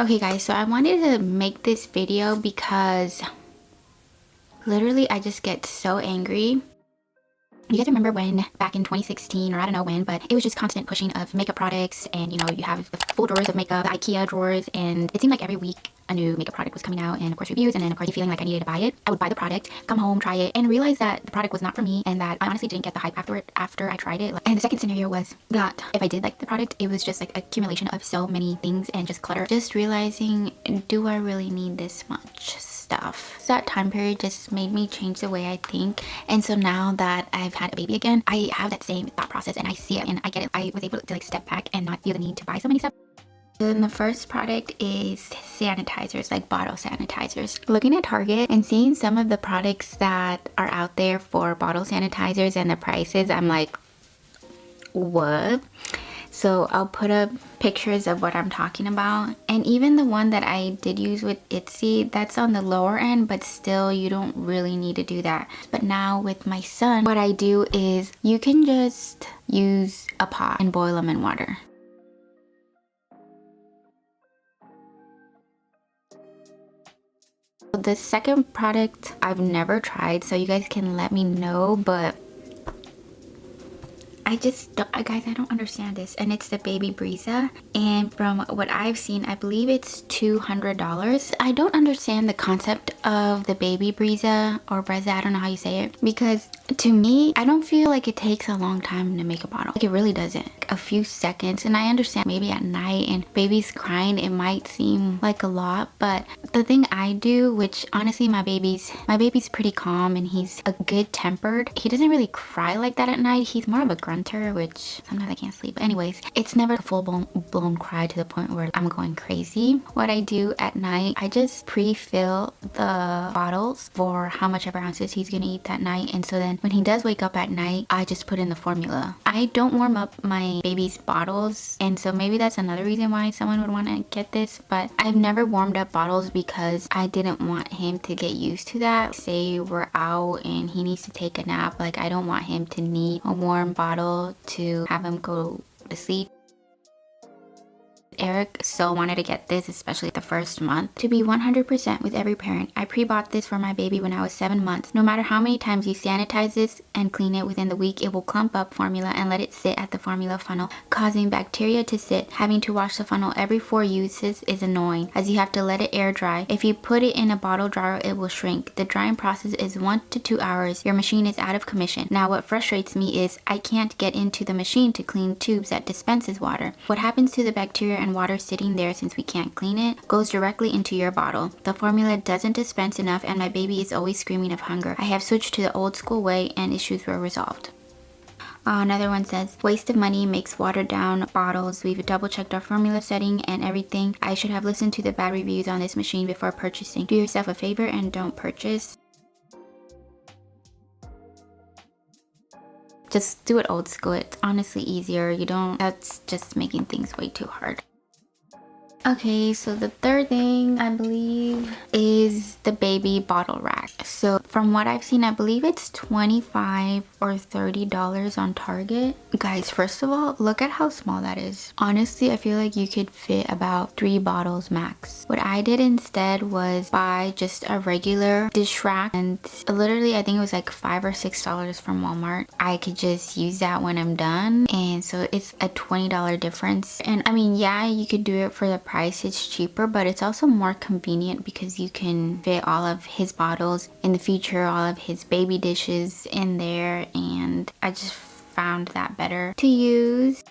Okay guys, so I wanted to make this video because literally I just get so angry. You guys remember when back in 2016, or I don't know when, but it was just constant pushing of makeup products, and you know, you have the full drawers of makeup, the IKEA drawers, and it seemed like every week a new makeup product was coming out, and of course reviews, and then of course feeling like I needed to buy it. I would buy the product, come home, try it, and realize that the product was not for me, and that I honestly didn't get the hype after I tried it. And the second scenario was that if I did like the product, it was just like accumulation of so many things and just clutter. Just realizing, do I really need this much stuff? So that time period just made me change the way I think, and so now that I've had a baby again, I have that same thought process, and I see it and I get it. I was able to like step back and not feel the need to buy so many stuff. Then the first product is sanitizers, like bottle sanitizers. Looking at Target and seeing some of the products that are out there for bottle sanitizers and the prices, I'm like, what? So I'll put up pictures of what I'm talking about. And even the one that I did use with Itsy, that's on the lower end, but still you don't really need to do that. But now with my son, what I do is you can just use a pot and boil them in water. The second product I've never tried, so you guys can let me know, but guys, I don't understand this, and it's the baby Brezza, and from what I've seen, I believe it's $200. I don't understand the concept of the baby Brezza or Brezza, I don't know how you say it, because to me, I don't feel like it takes a long time to make a bottle. Like, it really doesn't. A few seconds, and I understand maybe at night and baby's crying, it might seem like a lot, but the thing I do, which honestly my baby's pretty calm and he's a good tempered. He doesn't really cry like that at night. He's more of a grunter, which sometimes I can't sleep. But anyways, it's never a full blown cry to the point where I'm going crazy. What I do at night, I just pre-fill the bottles for how much ever ounces he's gonna eat that night, and so then when he does wake up at night, I just put in the formula. I don't warm up my baby's bottles, and so maybe that's another reason why someone would want to get this, but I've never warmed up bottles because I didn't want him to get used to that. Say we're out and he needs to take a nap, like I don't want him to need a warm bottle to have him go to sleep. Eric so wanted to get this, especially the first month. To be 100% with every parent, I pre-bought this for my baby when I was 7 months. No matter how many times you sanitize this and clean it within the week, it will clump up formula and let it sit at the formula funnel, causing bacteria to sit. Having to wash the funnel every 4 uses is annoying, as you have to let it air dry. If you put it in a bottle dryer, it will shrink. The drying process is 1 to 2 hours. Your machine is out of commission. Now what frustrates me is I can't get into the machine to clean tubes that dispenses water. What happens to the bacteria and water sitting there, since we can't clean it, goes directly into your bottle. The formula doesn't dispense enough and my baby is always screaming of hunger. I have switched to the old school way and issues were resolved. Another one says, waste of money, makes watered down bottles. We've double checked our formula setting and everything. I should have listened to the bad reviews on this machine before purchasing. Do yourself a favor and don't purchase. Just do it old school. It's honestly easier. That's just making things way too hard. Okay, so the third thing I believe is the baby bottle rack. So from what I've seen, I believe it's $25 or $30 on Target. Guys, first of all, look at how small that is. Honestly, I feel like you could fit about 3 bottles max. What I did instead was buy just a regular dish rack, and literally I think it was like $5 or $6 from Walmart. I could just use that when I'm done, and so it's a $20 difference. And I mean, yeah, you could do it for the price, it's cheaper, but it's also more convenient because you can fit all of his bottles, in the future all of his baby dishes in there, and I just found that better to use.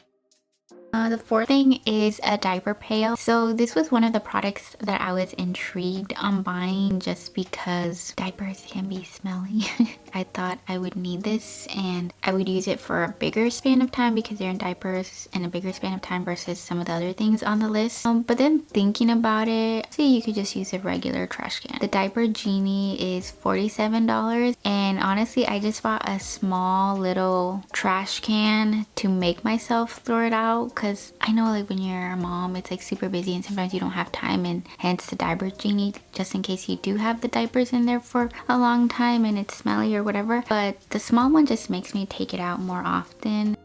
The fourth thing is a diaper pail. So this was one of the products that I was intrigued on buying just because diapers can be smelly. I thought I would need this and I would use it for a bigger span of time because they're in diapers in a bigger span of time versus some of the other things on the list. But then thinking about it, see, you could just use a regular trash can. The diaper Genie is $47, and honestly I just bought a small little trash can to make myself throw it out, because I know like when you're a mom it's like super busy and sometimes you don't have time, and hence the diaper Genie, just in case you do have the diapers in there for a long time and it's smelly or whatever. But the small one just makes me take it out more often.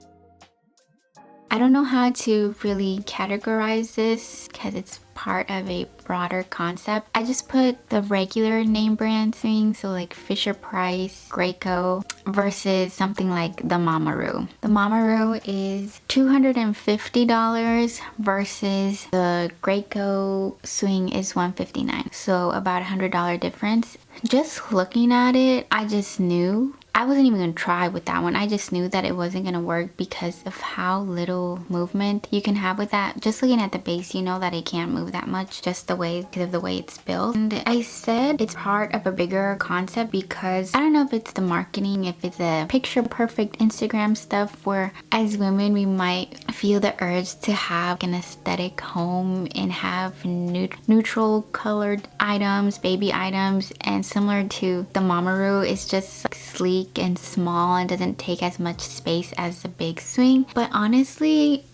I don't know how to really categorize this because it's part of a broader concept. I just put the regular name brand swings, so like Fisher Price, Graco, versus something like the Mamaroo. The Mamaroo is $250 versus the Graco swing is $159, so about $100 difference. Just looking at it, I just knew. I wasn't even gonna try with that one. I just knew that it wasn't gonna work because of how little movement you can have with that. Just looking at the base, you know that it can't move that much just because of the way it's built. And I said it's part of a bigger concept because I don't know if it's the marketing, if it's a picture perfect Instagram stuff where as women we might feel the urge to have an aesthetic home and have neutral colored items, baby items, and similar to the Mamaroo, it's just like sleek and small and doesn't take as much space as the big swing. But honestly,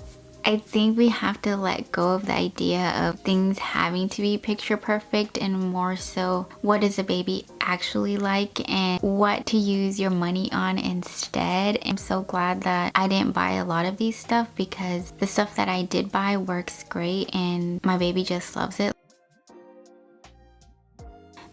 I think we have to let go of the idea of things having to be picture perfect and more so what is a baby actually like and what to use your money on instead. I'm so glad that I didn't buy a lot of these stuff because the stuff that I did buy works great and my baby just loves it.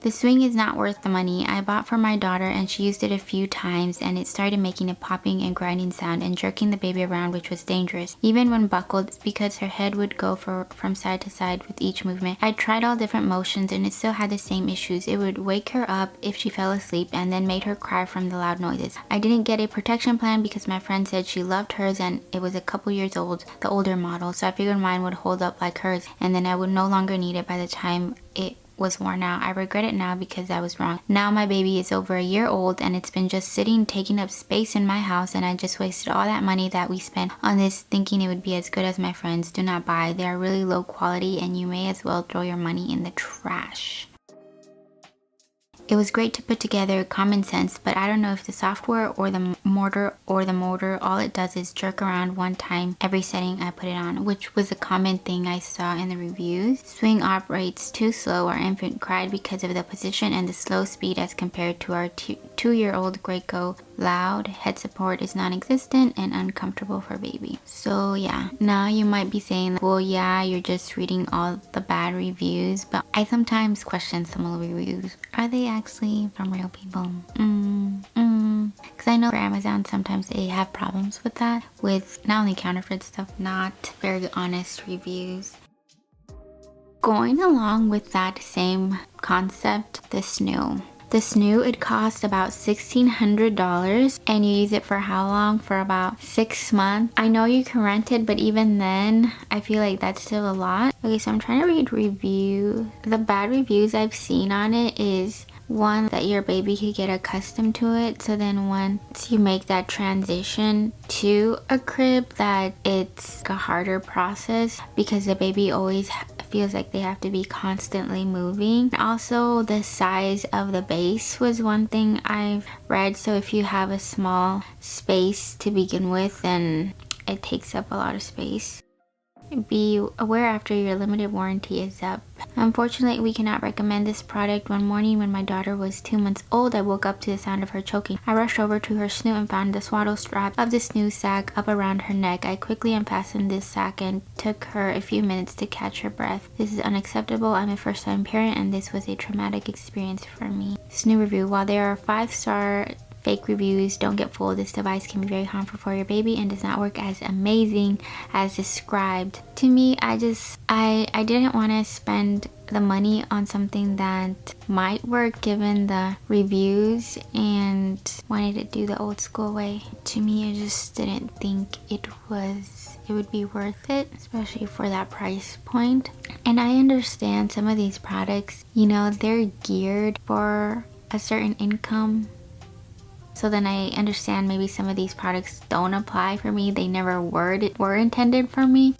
The swing is not worth the money. I bought for my daughter and she used it a few times and it started making a popping and grinding sound and jerking the baby around, which was dangerous. Even when buckled, it's because her head would go from side to side with each movement. I tried all different motions and it still had the same issues. It would wake her up if she fell asleep and then made her cry from the loud noises. I didn't get a protection plan because my friend said she loved hers and it was a couple years old, the older model, so I figured mine would hold up like hers and then I would no longer need it by the time it was worn out. I regret it now because I was wrong. Now my baby is over a year old and it's been just sitting taking up space in my house and I just wasted all that money that we spent on this thinking it would be as good as my friends. Do not buy. They are really low quality and you may as well throw your money in the trash. It was great to put together, common sense, but I don't know if the software or the motor all it does is jerk around one time every setting I put it on, which was a common thing I saw in the reviews. Swing operates too slow. Our infant cried because of the position and the slow speed as compared to our two-year-old Graco. Loud, head support is non-existent and uncomfortable for baby. So yeah, now you might be saying, well yeah, you're just reading all the bad reviews, but I sometimes question some of the reviews. Are they actually from real people? Because I know for Amazon sometimes they have problems with that, with not only counterfeit stuff, not very honest reviews. Going along with that same concept, the Snoo. The Snoo, it costs about $1,600 and you use it for how long? For about 6 months. I know you can rent it, but even then, I feel like that's still a lot. Okay, so I'm trying to read review. The bad reviews I've seen on it is one, that your baby could get accustomed to it, so then once you make that transition to a crib that it's a harder process because the baby always feels like they have to be constantly moving. Also, the size of the base was one thing I've read, so if you have a small space to begin with, then it takes up a lot of space. Be aware after your limited warranty is up. Unfortunately, we cannot recommend this product. One morning when my daughter was 2 months old, I woke up to the sound of her choking. I rushed over to her Snoo and found the swaddle strap of the Snoo sack up around her neck. I quickly unfastened this sack and took her a few minutes to catch her breath. This is unacceptable. I'm a first-time parent and this was a traumatic experience for me. Snoo review. While there are 5-star fake reviews, don't get fooled. This device can be very harmful for your baby and does not work as amazing as described. To me, I didn't want to spend the money on something that might work given the reviews and wanted to do the old school way. To me, I just didn't think it would be worth it, especially for that price point. And I understand some of these products, you know, they're geared for a certain income. So then I understand maybe some of these products don't apply for me. They never were intended for me.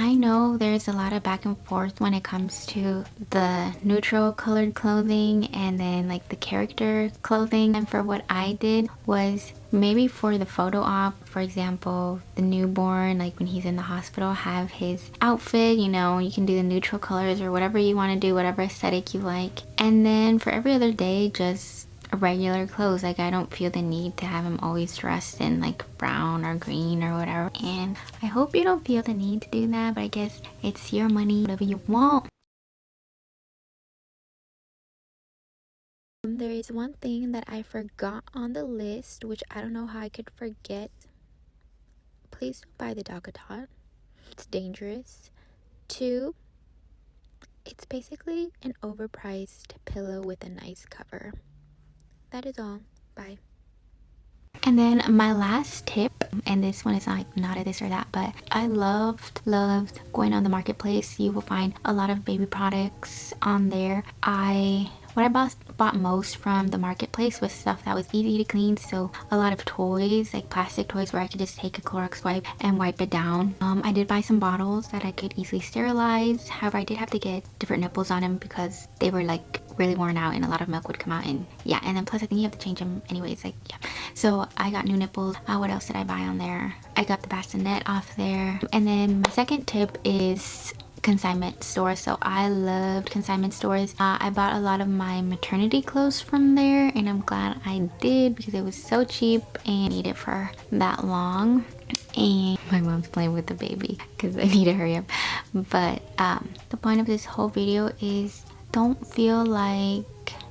I know there's a lot of back and forth when it comes to the neutral colored clothing and then like the character clothing. And for what I did was maybe for the photo op, for example, the newborn, like when he's in the hospital, have his outfit, you know, you can do the neutral colors or whatever you want to do, whatever aesthetic you like. And then for every other day, just regular clothes. Like I don't feel the need to have him always dressed in like brown or green or whatever, and I hope you don't feel the need to do that, but I guess it's your money, whatever you want. There is one thing that I forgot on the list, which I don't know how I could forget. Please don't buy the Dockatot. It's dangerous. 2, it's basically an overpriced pillow with a nice cover. That is all. Bye. And then my last tip, and this one is not a this or that, but I loved going on the marketplace. You will find a lot of baby products on there. What I bought most from the marketplace was stuff that was easy to clean, so a lot of toys, like plastic toys where I could just take a Clorox wipe and wipe it down. I did buy some bottles that I could easily sterilize. However, I did have to get different nipples on them because they were like really worn out and a lot of milk would come out, and yeah, and then plus I think you have to change them anyways, like yeah. So I got new nipples. What else did I buy on there? I got the bassinet off there. And then my second tip is consignment stores. So I loved consignment stores. I bought a lot of my maternity clothes from there, and I'm glad I did because it was so cheap and I need it for that long. And my mom's playing with the baby because I need to hurry up. But the point of this whole video is don't feel like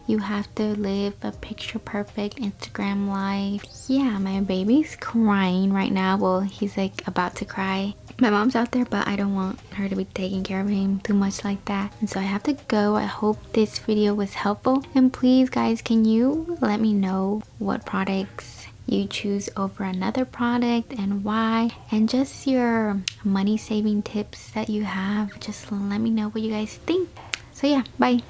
you have to live a picture perfect Instagram life. Yeah, my baby's crying right now. Well, he's like about to cry. My mom's out there, but I don't want her to be taking care of him too much like that. And so I have to go. I hope this video was helpful. And please guys, can you let me know what products you choose over another product and why, and just your money saving tips that you have. Just let me know what you guys think. So yeah, bye.